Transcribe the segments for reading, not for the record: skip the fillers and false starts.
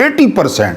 80%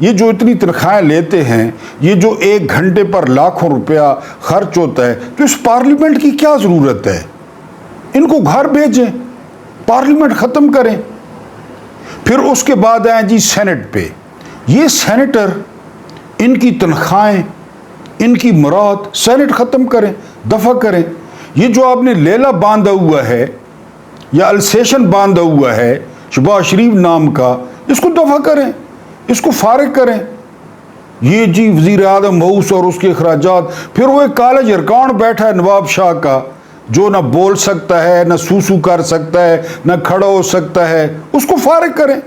یہ جو اتنی تنخواہیں لیتے ہیں، یہ جو 1 گھنٹے پر لاکھوں روپیہ خرچ ہوتا ہے، تو اس پارلیمنٹ کی کیا ضرورت ہے؟ ان کو گھر بھیجیں، پارلیمنٹ ختم کریں۔ پھر اس کے بعد آئیں جی سینٹ پہ۔ یہ سینیٹر، ان کی تنخواہیں، ان کی مراد سینٹ ختم کریں، دفع کریں۔ یہ جو آپ نے لیلہ باندھا ہوا ہے یا السیشن باندھا ہوا ہے شہباز شریف نام کا، اس کو دفع کریں، اس کو فارغ کریں۔ یہ جی وزیر اعظم مؤوس اور اس کے اخراجات، پھر وہ ایک کالج ارکان بیٹھا ہے نواب شاہ کا، جو نہ بول سکتا ہے، نہ سوسو کر سکتا ہے، نہ کھڑا ہو سکتا ہے، اس کو فارغ کریں۔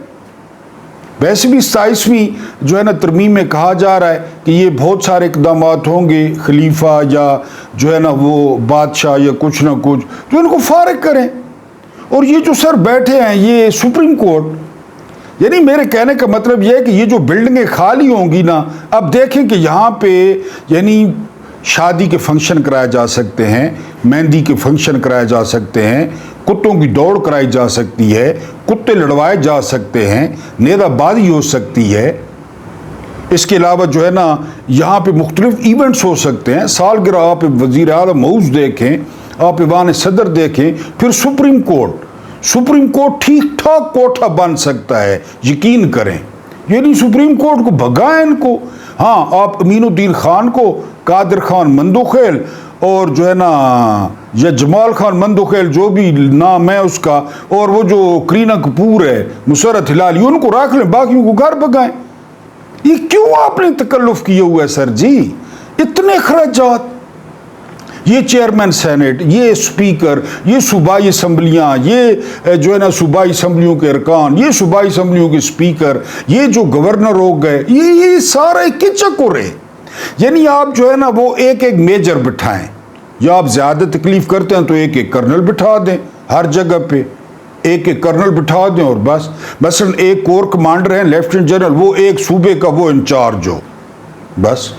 ویسے بھی 27ویں جو ہے نا ترمیم میں کہا جا رہا ہے کہ یہ بہت سارے اقدامات ہوں گے، خلیفہ یا جو ہے نا وہ بادشاہ یا کچھ نہ کچھ، تو ان کو فارغ کریں۔ اور یہ جو سر بیٹھے ہیں یہ سپریم کورٹ، یعنی میرے کہنے کا مطلب یہ ہے کہ یہ جو بلڈنگیں خالی ہوں گی نا، اب دیکھیں کہ یہاں پہ یعنی شادی کے فنکشن کرائے جا سکتے ہیں، مہندی کے فنکشن کرائے جا سکتے ہیں، کتوں کی دوڑ کرائی جا سکتی ہے، کتے لڑوائے جا سکتے ہیں، نیزہ بازی ہو سکتی ہے۔ اس کے علاوہ جو ہے نا یہاں پہ مختلف ایونٹس ہو سکتے ہیں۔ سالگرہ آپ وزیر اعظم مؤوس دیکھیں، آپ ایوان صدر دیکھیں، پھر سپریم کورٹ ٹھیک ٹھاک کوٹھا بن سکتا ہے، یقین کریں۔ یعنی سپریم کورٹ کو بھگائیں ان کو۔ ہاں، آپ امین الدین خان کو، قادر خان مندوخیل اور جو ہے نا یا جمال خان مندوخیل، جو بھی نام ہے اس کا، اور وہ جو کرینہ کپور ہے، مسرت ہلالی، ان کو رکھ لیں، باقیوں کو گھر بھگائیں۔ یہ کیوں آپ نے تکلف کیے ہوا ہے سر جی؟ اتنے اخراجات، یہ چیئرمین سینٹ، یہ اسپیکر، یہ صوبائی اسمبلیاں، یہ جو ہے نا صوبائی اسمبلیوں کے ارکان، یہ صوبائی اسمبلیوں کے اسپیکر، یہ جو گورنر ہو گئے، یہ سارا کچک ہو رہے۔ یعنی آپ جو ہے نا وہ ایک میجر بٹھائیں، یا آپ زیادہ تکلیف کرتے ہیں تو ایک کرنل بٹھا دیں ہر جگہ پہ، ایک کرنل بٹھا دیں اور بس۔ مثلا ایک کور کمانڈر ہیں لیفٹیننٹ جنرل، وہ ایک صوبے کا وہ انچارج ہو، بس۔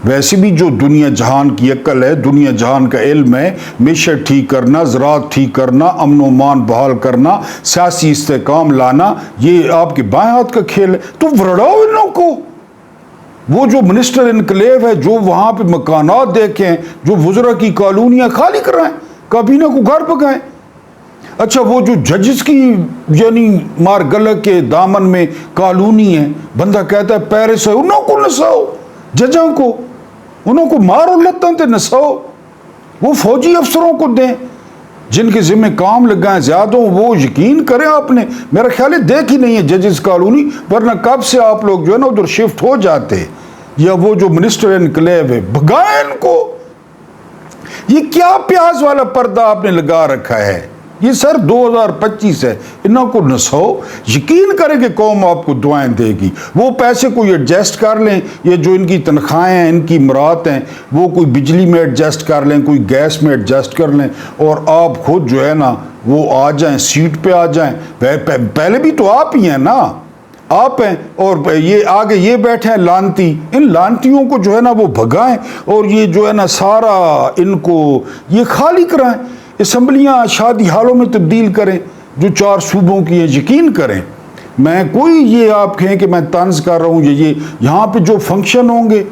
ویسے بھی جو دنیا جہان کی عقل ہے، دنیا جہان کا علم ہے، معیشت ٹھیک کرنا، زراعت ٹھیک کرنا، امن و امان بحال کرنا، سیاسی استحکام لانا، یہ آپ کے بائیں ہاتھ کا کھیل ہے۔ تو ورڑاؤ انہوں کو۔ وہ جو منسٹر انکلیو ہے، جو وہاں پہ مکانات دیکھیں، جو وزراء کی کالونیاں خالی کرائیں، کابینہ کو گھر پکائیں۔ اچھا، وہ جو ججز کی یعنی مارگلہ کے دامن میں کالونی ہے، بندہ کہتا ہے پیرس ہے، انہوں کو نساؤ، ججوں کو انہوں کو مارو، لتاں تے نساؤ۔ وہ فوجی افسروں کو دیں جن کے ذمہ کام لگائیں زیادہ، وہ یقین کریں۔ آپ نے میرا خیال ہے دیکھی نہیں ہے ججز کالونی، ورنہ کب سے آپ لوگ جو ہے نا ادھر شفٹ ہو جاتے۔ یا وہ جو منسٹر انکلیو ہے، بھگائیں ان کو۔ یہ کیا پیاز والا پردہ آپ نے لگا رکھا ہے؟ یہ سر 2025 ہے، انہوں کو نسو۔ یقین کریں کہ قوم آپ کو دعائیں دے گی۔ وہ پیسے کوئی ایڈجسٹ کر لیں، یہ جو ان کی تنخواہیں ہیں، ان کی مراد ہیں، وہ کوئی بجلی میں ایڈجسٹ کر لیں، کوئی گیس میں ایڈجسٹ کر لیں، اور آپ خود جو ہے نا وہ آ جائیں، سیٹ پہ آ جائیں۔ پہلے بھی تو آپ ہی ہیں نا، آپ ہیں، اور یہ آگے یہ بیٹھے ہیں لانتی۔ ان لانتیوں کو جو ہے نا وہ بھگائیں، اور یہ جو ہے نا سارا ان کو یہ خالی کرائیں۔ اسمبلیاں شادی ہالوں میں تبدیل کریں جو 4 صوبوں کی ہیں۔ یقین کریں، میں کوئی یہ آپ کہیں کہ میں طنز کر رہا ہوں، یہ یہاں پہ جو فنکشن ہوں گے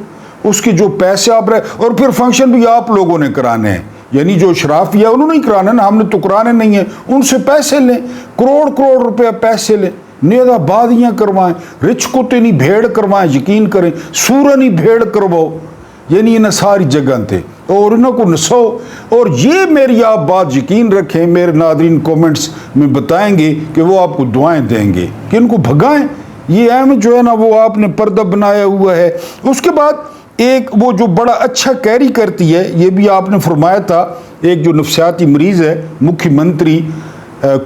اس کے جو پیسے آپ رہے، اور پھر فنکشن بھی آپ لوگوں نے کرانے ہیں، یعنی جو اشرافیہ انہوں نے کرانے نا، ہم نے تو کرانے نہیں ہیں۔ ان سے پیسے لیں، کروڑ روپے پیسے لیں، نیزہ بازیاں کروائیں، رچ کتے نہیں بھیڑ کروائیں۔ یقین کریں، سورہ نہیں بھیڑ کرواؤ، یعنی انہیں ساری جگہ تھے، اور انہوں کو نسو۔ اور یہ میری آپ بات یقین رکھیں، میرے ناظرین کومنٹس میں بتائیں گے کہ وہ آپ کو دعائیں دیں گے کہ ان کو بھگائیں۔ یہ اہم جو ہے نا وہ آپ نے پردہ بنایا ہوا ہے۔ اس کے بعد ایک وہ جو بڑا اچھا کیری کرتی ہے، یہ بھی آپ نے فرمایا تھا، ایک جو نفسیاتی مریض ہے، مکھی منتری،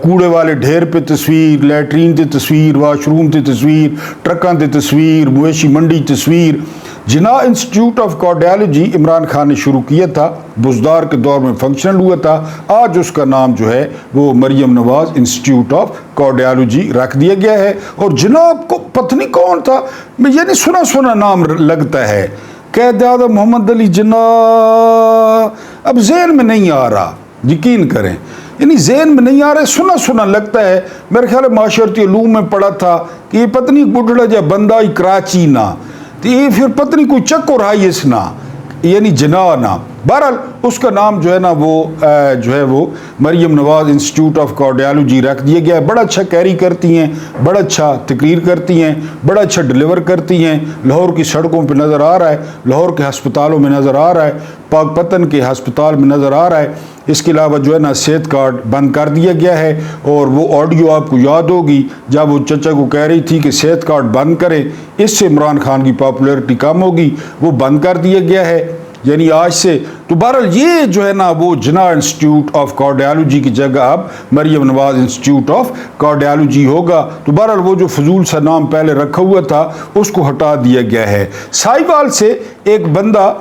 کوڑے والے ڈھیر پہ تصویر، لیٹرین تے تصویر، واش روم تے تصویر، ٹرکاں تے تصویر، مویشی منڈی تصویر۔ Jinnah Institute of Cardiology Imran Khan نے شروع کیا تھا، بزدار کے دور میں فنکشنل ہوا تھا، آج اس کا نام جو ہے وہ Maryam Nawaz institute of cardiology رکھ دیا گیا ہے۔ اور جناب کو پتہ نہیں کون تھا، یعنی سنا نام لگتا ہے، قائد محمد علی جناح، اب ذہن میں نہیں آ رہا۔ یقین کریں، یعنی ذہن میں نہیں آ رہا، سنا سنا لگتا ہے. میرے خیال ہے معاشرتی علوم میں پڑھا تھا کہ یہ پتنی بڈھڑا جا بندہ ہی کراچی نا، تو یہ پھر پتنی کوئی چکر ہے اس نا، یعنی جناح نا. بہرحال اس کا نام جو ہے نا وہ Maryam Nawaz institute of cardiology رکھ دیا گیا ہے. بڑا اچھا کیری کرتی ہیں، بڑا اچھا تقریر کرتی ہیں، بڑا اچھا ڈلیور کرتی ہیں. لاہور کی سڑکوں پہ نظر آ رہا ہے، لاہور کے ہسپتالوں میں نظر آ رہا ہے، پاک پتن کے ہسپتال میں نظر آ رہا ہے. اس کے علاوہ جو ہے نا صحت کارڈ بند کر دیا گیا ہے، اور وہ آڈیو آپ کو یاد ہوگی جب وہ چچا کو کہہ رہی تھی کہ صحت کارڈ بند کرے، اس سے عمران خان کی پاپولیرٹی کم ہوگی، وہ بند کر دیا گیا ہے یعنی آج سے. تو بہرحال یہ جو ہے نا وہ جناح انسٹیٹیوٹ آف کارڈیالوجی کی جگہ اب Maryam Nawaz institute of cardiology ہوگا. تو بہرحال وہ جو فضول سا نام پہلے رکھا ہوا تھا اس کو ہٹا دیا گیا ہے. ساہیوال سے ایک بندہ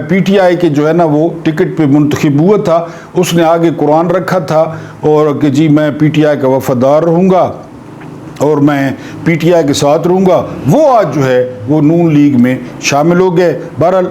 پی ٹی آئی کے جو ہے نا وہ ٹکٹ پہ منتخب ہوا تھا، اس نے آگے قرآن رکھا تھا اور کہ جی میں پی ٹی آئی کا وفادار رہوں گا اور میں پی ٹی آئی کے ساتھ رہوں گا. وہ آج جو ہے وہ نون لیگ میں شامل ہو گئے. بہرحال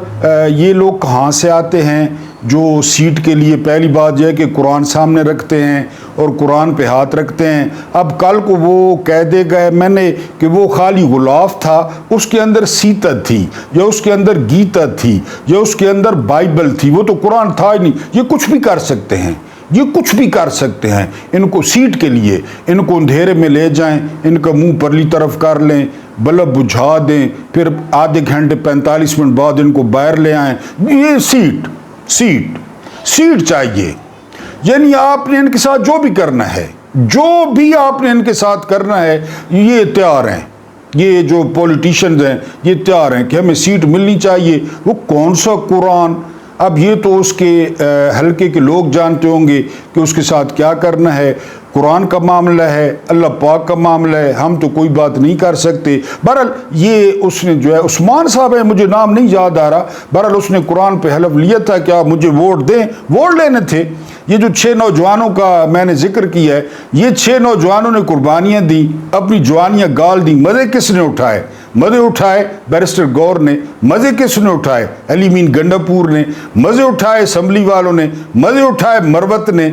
یہ لوگ کہاں سے آتے ہیں جو سیٹ کے لیے؟ پہلی بات یہ ہے کہ قرآن سامنے رکھتے ہیں اور قرآن پہ ہاتھ رکھتے ہیں. اب کل کو وہ کہہ دے گئے میں نے کہ وہ خالی غلاف تھا، اس کے اندر سیتت تھی یا اس کے اندر گیتت تھی یا اس کے اندر بائبل تھی، وہ تو قرآن تھا ہی نہیں. یہ کچھ بھی کر سکتے ہیں، یہ کچھ بھی کر سکتے ہیں. ان کو سیٹ کے لیے ان کو اندھیرے میں لے جائیں، ان کا منہ پرلی طرف کر لیں، بلب بجھا دیں، پھر آدھے گھنٹے 45 منٹ بعد ان کو باہر لے آئیں. یہ سیٹ چاہیے. یعنی آپ نے ان کے ساتھ جو بھی کرنا ہے، جو بھی آپ نے ان کے ساتھ کرنا ہے، یہ تیار ہیں. یہ جو پولیٹیشنز ہیں یہ تیار ہیں کہ ہمیں سیٹ ملنی چاہیے. وہ کون سا قرآن؟ اب یہ تو اس کے حلقے کے لوگ جانتے ہوں گے کہ اس کے ساتھ کیا کرنا ہے. قرآن کا معاملہ ہے، اللہ پاک کا معاملہ ہے، ہم تو کوئی بات نہیں کر سکتے. بہرحال یہ اس نے جو ہے عثمان صاحب ہے، مجھے نام نہیں یاد آ رہا، بہرحال اس نے قرآن پہ حلف لیا تھا کہ آپ مجھے ووٹ دیں. ووٹ لینے تھے. یہ جو 6 نوجوانوں کا میں نے ذکر کیا ہے، یہ 6 نوجوانوں نے قربانیاں دی، اپنی جوانیاں گال دی. مزے کس نے اٹھائے؟ مزے اٹھائے بیرسٹر گور نے. مزے کس نے اٹھائے؟ علی مین گنڈا پور نے. مزے اٹھائے اسمبلی والوں نے. مزے اٹھائے مروت نے.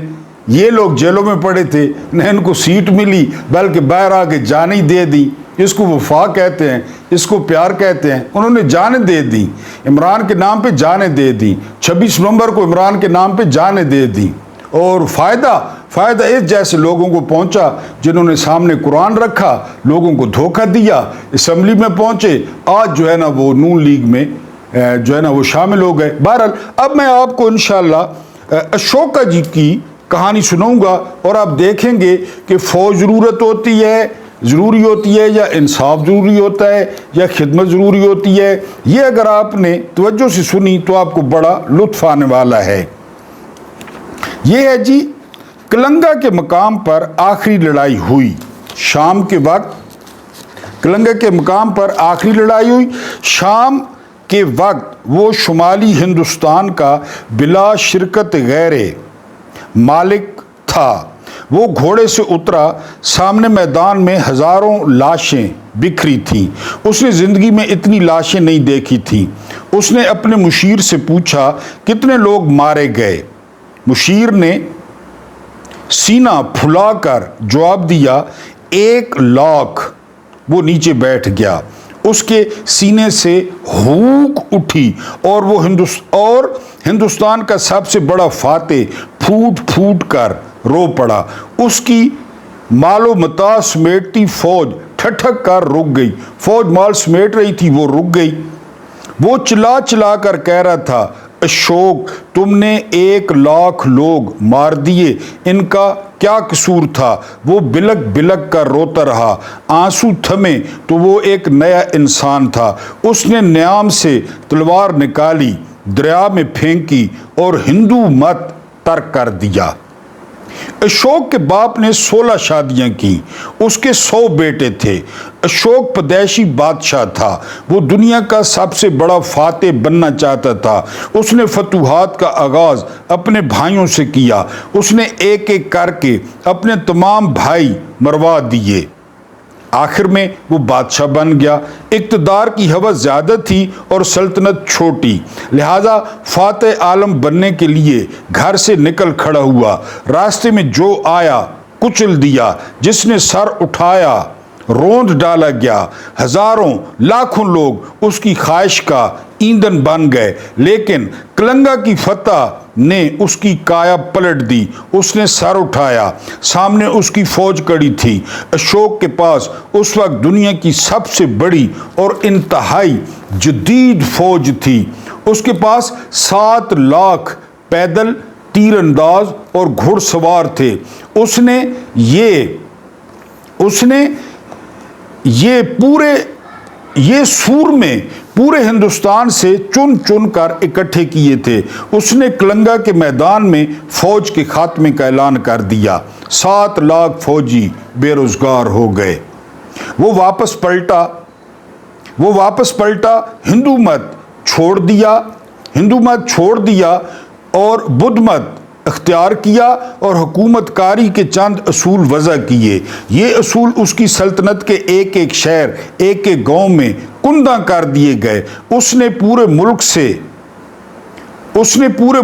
یہ لوگ جیلوں میں پڑے تھے، نہ ان کو سیٹ ملی بلکہ باہر آ کے جانیں دے دی. اس کو وفا کہتے ہیں، اس کو پیار کہتے ہیں. انہوں نے جانیں دے دی، عمران کے نام پہ جانیں دے دی. 26 نومبر کو عمران کے نام پہ جانیں دے دی. اور فائدہ اس جیسے لوگوں کو پہنچا جنہوں نے سامنے قرآن رکھا، لوگوں کو دھوکہ دیا، اسمبلی میں پہنچے، آج جو ہے نا وہ نون لیگ میں جو ہے نا وہ شامل ہو گئے. بہرحال اب میں آپ کو انشاءاللہ اشوکا جی کی کہانی سناؤں گا اور آپ دیکھیں گے کہ فوج ضروری ہوتی ہے یا انصاف ضروری ہوتا ہے یا خدمت ضروری ہوتی ہے. یہ اگر آپ نے توجہ سے سنی تو آپ کو بڑا لطف آنے والا ہے. یہ ہے جی کلنگا کے مقام پر آخری لڑائی ہوئی. شام کے وقت کلنگا کے مقام پر آخری لڑائی ہوئی. شام کے وقت وہ شمالی ہندوستان کا بلا شرکت غیر مالک تھا. وہ گھوڑے سے اترا. سامنے میدان میں ہزاروں لاشیں بکھری تھیں. اس نے زندگی میں اتنی لاشیں نہیں دیکھی تھیں. اس نے اپنے مشیر سے پوچھا کتنے لوگ مارے گئے؟ مشیر نے سینہ پھلا کر جواب دیا 1 لاکھ. وہ نیچے بیٹھ گیا. اس کے سینے سے ہوک اٹھی اور وہ ہندوستان کا سب سے بڑا فاتح پھوٹ پھوٹ کر رو پڑا. اس کی مال و متاع سمیٹتی فوج ٹھٹک کر رک گئی. فوج مال سمیٹ رہی تھی، وہ رک گئی. وہ چلا چلا کر کہہ رہا تھا اشوک تم نے 1 لاکھ لوگ مار دیے، ان کا کیا قصور تھا؟ وہ بلک بلک کر روتا رہا. آنسو تھمے تو وہ ایک نیا انسان تھا. اس نے نیام سے تلوار نکالی، دریا میں پھینکی اور ہندو مت ترک کر دیا. اشوک کے باپ نے 16 شادیاں کی. اس کے 100 بیٹے تھے. اشوک پدیشی بادشاہ تھا. وہ دنیا کا سب سے بڑا فاتح بننا چاہتا تھا. اس نے فتوحات کا آغاز اپنے بھائیوں سے کیا. اس نے ایک ایک کر کے اپنے تمام بھائی مروا دیے. آخر میں وہ بادشاہ بن گیا۔ اقتدار کی ہوس زیادہ تھی اور سلطنت چھوٹی، لہذا فاتح عالم بننے کے لیے گھر سے نکل کھڑا ہوا۔ راستے میں جو آیا کچل دیا، جس نے سر اٹھایا روند ڈالا گیا۔ ہزاروں لاکھوں لوگ اس کی خواہش کا ایندھن بن گئے، لیکن کلنگا کی فتح نے اس کی کایا پلٹ دی۔ اس نے سر اٹھایا، سامنے اس کی فوج کڑی تھی۔ اشوک کے پاس اس وقت دنیا کی سب سے بڑی اور انتہائی جدید فوج تھی۔ اس کے پاس 7 لاکھ پیدل تیر انداز اور گھڑ سوار تھے۔ اس نے یہ سورمے پورے ہندوستان سے چن چن کر اکٹھے کیے تھے۔ اس نے کلنگا کے میدان میں فوج کے خاتمے کا اعلان کر دیا۔ 7 لاکھ فوجی بے روزگار ہو گئے۔ وہ واپس پلٹا، ہندو مت چھوڑ دیا اور بدھ مت اختیار کیا اور حکومت کاری کے چند اصول وضع کیے۔ یہ اصول اس کی سلطنت کے ایک ایک شہر، ایک ایک گاؤں میں کندہ کر دیے گئے۔ اس نے پورے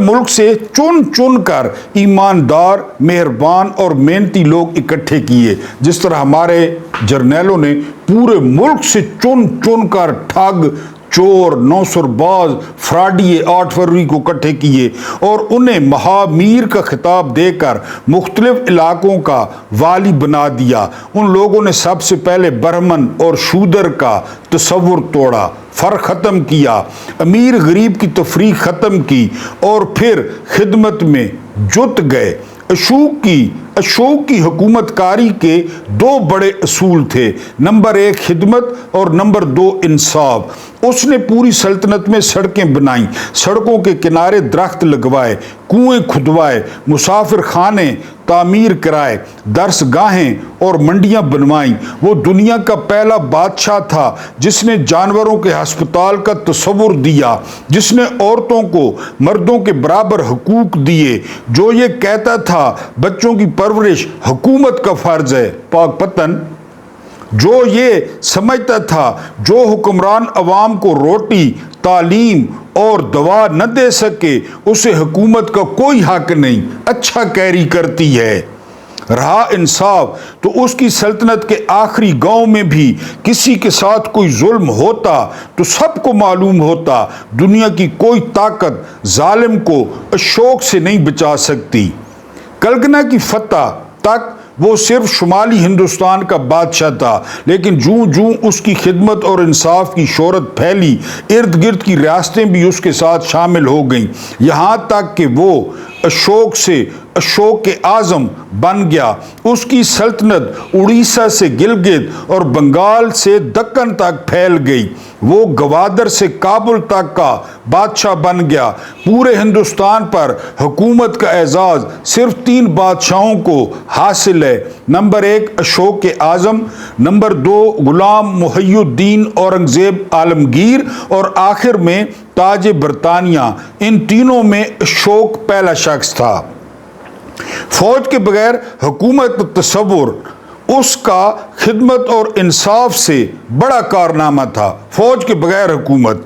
ملک سے چن چن کر ایماندار، مہربان اور محنتی لوگ اکٹھے کیے، جس طرح ہمارے جرنیلوں نے پورے ملک سے چن چن کر ٹھگ، چور، نوسر باز، فراڈیے 8 فروری کو اکٹھے کیے اور انہیں مہامیر کا خطاب دے کر مختلف علاقوں کا والی بنا دیا۔ ان لوگوں نے سب سے پہلے برہمن اور شودر کا تصور توڑا، فرق ختم کیا، امیر غریب کی تفریق ختم کی اور پھر خدمت میں جت گئے۔ اشوک کی حکومت کاری کے 2 بڑے اصول تھے، نمبر 1 خدمت اور نمبر 2 انصاف۔ اس نے پوری سلطنت میں سڑکیں بنائیں، سڑکوں کے کنارے درخت لگوائے، کنویں کھدوائے، مسافر خانے تعمیر کرائے، درس گاہیں اور منڈیاں بنوائیں۔ وہ دنیا کا پہلا بادشاہ تھا جس نے جانوروں کے ہسپتال کا تصور دیا، جس نے عورتوں کو مردوں کے برابر حقوق دیے، جو یہ کہتا تھا بچوں کی پرورش حکومت کا فرض ہے۔ پاک پتن جو یہ سمجھتا تھا جو حکمران عوام کو روٹی، تعلیم اور دوا نہ دے سکے اسے حکومت کا کوئی حق نہیں، اچھا کیری کرتی ہے۔ رہا انصاف تو اس کی سلطنت کے آخری گاؤں میں بھی کسی کے ساتھ کوئی ظلم ہوتا تو سب کو معلوم ہوتا۔ دنیا کی کوئی طاقت ظالم کو اشوک سے نہیں بچا سکتی۔ کلگنا کی فتح تک وہ صرف شمالی ہندوستان کا بادشاہ تھا، لیکن جوں اس کی خدمت اور انصاف کی شہرت پھیلی، ارد گرد کی ریاستیں بھی اس کے ساتھ شامل ہو گئیں، یہاں تک کہ وہ اشوک اعظم بن گیا۔ اس کی سلطنت اڑیسہ سے گلگت اور بنگال سے دکن تک پھیل گئی۔ وہ گوادر سے کابل تک کا بادشاہ بن گیا۔ پورے ہندوستان پر حکومت کا اعزاز صرف 3 بادشاہوں کو حاصل ہے، نمبر 1 اشوک اعظم، نمبر 2 غلام محی الدین اورنگزیب عالمگیر اور آخر میں تاج برطانیہ۔ ان تینوں میں اشوک پہلا شخص تھا۔ فوج کے بغیر حکومت کا تصور اس کا خدمت اور انصاف سے بڑا کارنامہ تھا۔ فوج کے بغیر حکومت،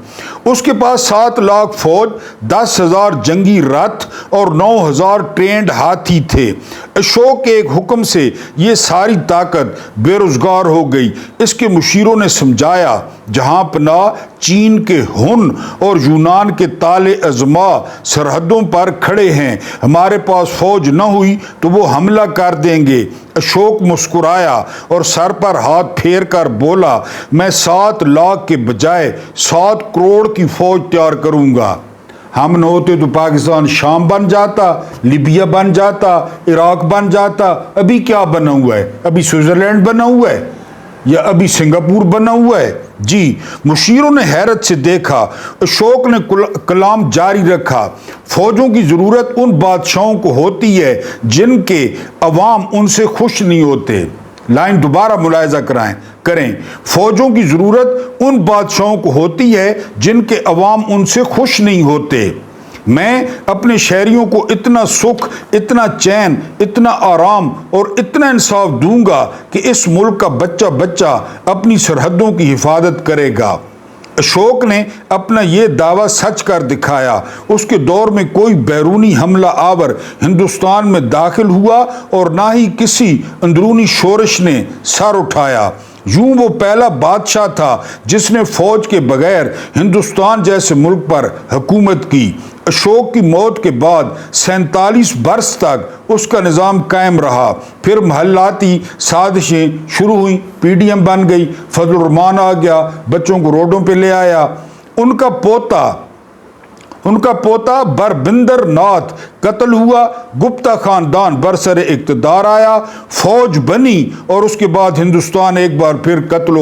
اس کے پاس 7 لاکھ فوج، 10,000 جنگی رتھ اور 9,000 ٹرینڈ ہاتھی تھے۔ اشوک کے ایک حکم سے یہ ساری طاقت بے روزگار ہو گئی۔ اس کے مشیروں نے سمجھایا جہاں پناہ چین کے ہن اور یونان کے تال ازما سرحدوں پر کھڑے ہیں، ہمارے پاس فوج نہ ہوئی تو وہ حملہ کر دیں گے۔ اشوک مسکرایا اور سر پر ہاتھ پھیر کر بولا، میں 7 لاکھ کے بجائے 7 کروڑ کی فوج تیار کروں گا۔ ہم نہ ہوتے تو پاکستان شام بن جاتا، لیبیا بن جاتا، عراق بن جاتا۔ ابھی کیا بنا ہوا ہے؟ ابھی سوئٹزرلینڈ بنا ہوا ہے یا ابھی سنگاپور بنا ہوا ہے؟ جی، مشیروں نے حیرت سے دیکھا۔ اشوک نے کلام جاری رکھا، فوجوں کی ضرورت ان بادشاہوں کو ہوتی ہے جن کے عوام ان سے خوش نہیں ہوتے۔ لائن دوبارہ ملاحظہ کریں، فوجوں کی ضرورت ان بادشاہوں کو ہوتی ہے جن کے عوام ان سے خوش نہیں ہوتے۔ میں اپنے شہریوں کو اتنا سکھ، اتنا چین، اتنا آرام اور اتنا انصاف دوں گا کہ اس ملک کا بچہ بچہ اپنی سرحدوں کی حفاظت کرے گا۔ اشوک نے اپنا یہ دعویٰ سچ کر دکھایا۔ اس کے دور میں کوئی بیرونی حملہ آور ہندوستان میں داخل ہوا اور نہ ہی کسی اندرونی شورش نے سر اٹھایا۔ یوں وہ پہلا بادشاہ تھا جس نے فوج کے بغیر ہندوستان جیسے ملک پر حکومت کی۔ اشوک کی موت کے بعد 47 برس تک اس کا نظام قائم رہا۔ پھر محلاتی سازشیں شروع ہوئیں، PDM بن گئی، فضل الرحمان آ گیا، بچوں کو روڈوں پہ لے آیا۔ ان کا پوتا بربندر ناتھ قتل ہوا، گپتا خاندان برسر اقتدار آیا، فوج بنی اور اس کے بعد ہندوستان ایک بار پھر قتل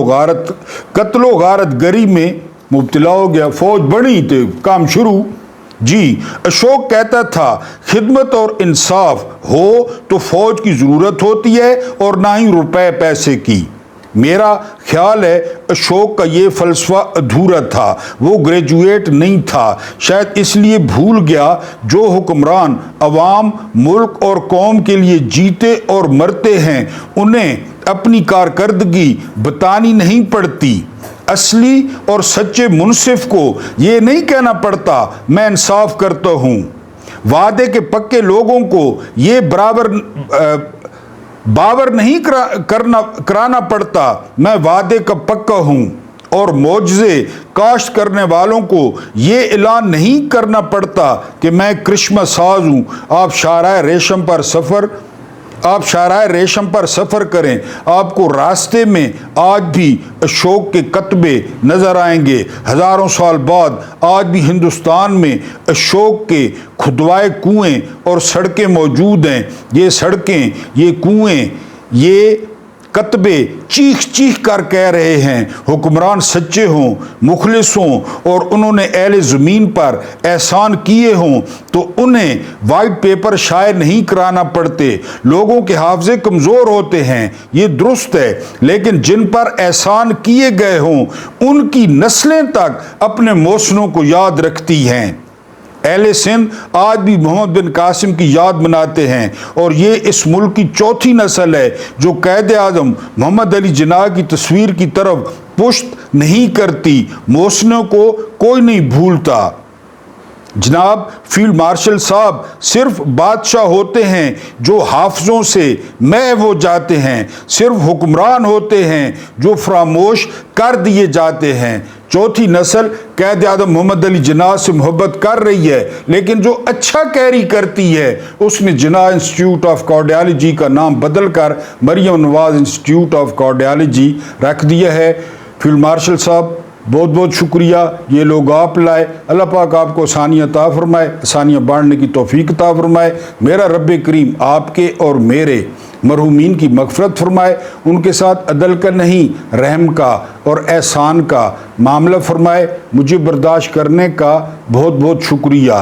و غارت گری میں مبتلا ہو گیا۔ فوج بنی تو کام شروع۔ جی، اشوک کہتا تھا خدمت اور انصاف ہو تو فوج کی ضرورت ہوتی ہے اور نہ ہی روپے پیسے کی۔ میرا خیال ہے اشوک کا یہ فلسفہ ادھورا تھا، وہ گریجویٹ نہیں تھا، شاید اس لیے بھول گیا جو حکمران عوام، ملک اور قوم کے لیے جیتے اور مرتے ہیں انہیں اپنی کارکردگی بتانی نہیں پڑتی۔ اصلی اور سچے منصف کو یہ نہیں کہنا پڑتا میں انصاف کرتا ہوں۔ وعدے کے پکے لوگوں کو یہ باور نہیں کرانا پڑتا میں وعدے کا پکا ہوں، اور معجزے کاشت کرنے والوں کو یہ اعلان نہیں کرنا پڑتا کہ میں کرشمہ ساز ہوں۔ آپ شاہراہ ریشم پر سفر کریں، آپ کو راستے میں آج بھی اشوک کے کتبے نظر آئیں گے۔ ہزاروں سال بعد آج بھی ہندوستان میں اشوک کے کھدوائے کنویں اور سڑکیں موجود ہیں۔ یہ سڑکیں، یہ کنویں، یہ کتبے چیخ چیخ کر کہہ رہے ہیں حکمران سچے ہوں، مخلص ہوں اور انہوں نے اہل زمین پر احسان کیے ہوں تو انہیں وائٹ پیپر شائع نہیں کرانا پڑتے۔ لوگوں کے حافظے کمزور ہوتے ہیں، یہ درست ہے، لیکن جن پر احسان کیے گئے ہوں ان کی نسلیں تک اپنے محسنوں کو یاد رکھتی ہیں۔ اہل سندھ آج بھی محمد بن قاسم کی یاد مناتے ہیں، اور یہ اس ملک کی چوتھی نسل ہے جو قائد اعظم محمد علی جناح کی تصویر کی طرف پشت نہیں کرتی۔ محسنوں کو کوئی نہیں بھولتا۔ جناب فیلڈ مارشل صاحب صرف بادشاہ ہوتے ہیں جو حافظوں سے محو ہو جاتے ہیں، صرف حکمران ہوتے ہیں جو فراموش کر دیے جاتے ہیں۔ چوتھی نسل قائد اعظم محمد علی جناح سے محبت کر رہی ہے، لیکن جو اچھا کیری کرتی ہے اس نے جناح انسٹیٹیوٹ آف کارڈیالوجی کا نام بدل کر Maryam Nawaz institute of cardiology رکھ دیا ہے۔ فیلڈ مارشل صاحب بہت بہت شکریہ، یہ لوگ آپ لائے۔ اللہ پاک آپ کو آسانیاں عطا فرمائے، آسانیاں بانٹنے کی توفیق عطا فرمائے۔ میرا رب کریم آپ کے اور میرے مرحومین کی مغفرت فرمائے، ان کے ساتھ عدل کا نہیں رحم کا اور احسان کا معاملہ فرمائے۔ مجھے برداشت کرنے کا بہت بہت شکریہ۔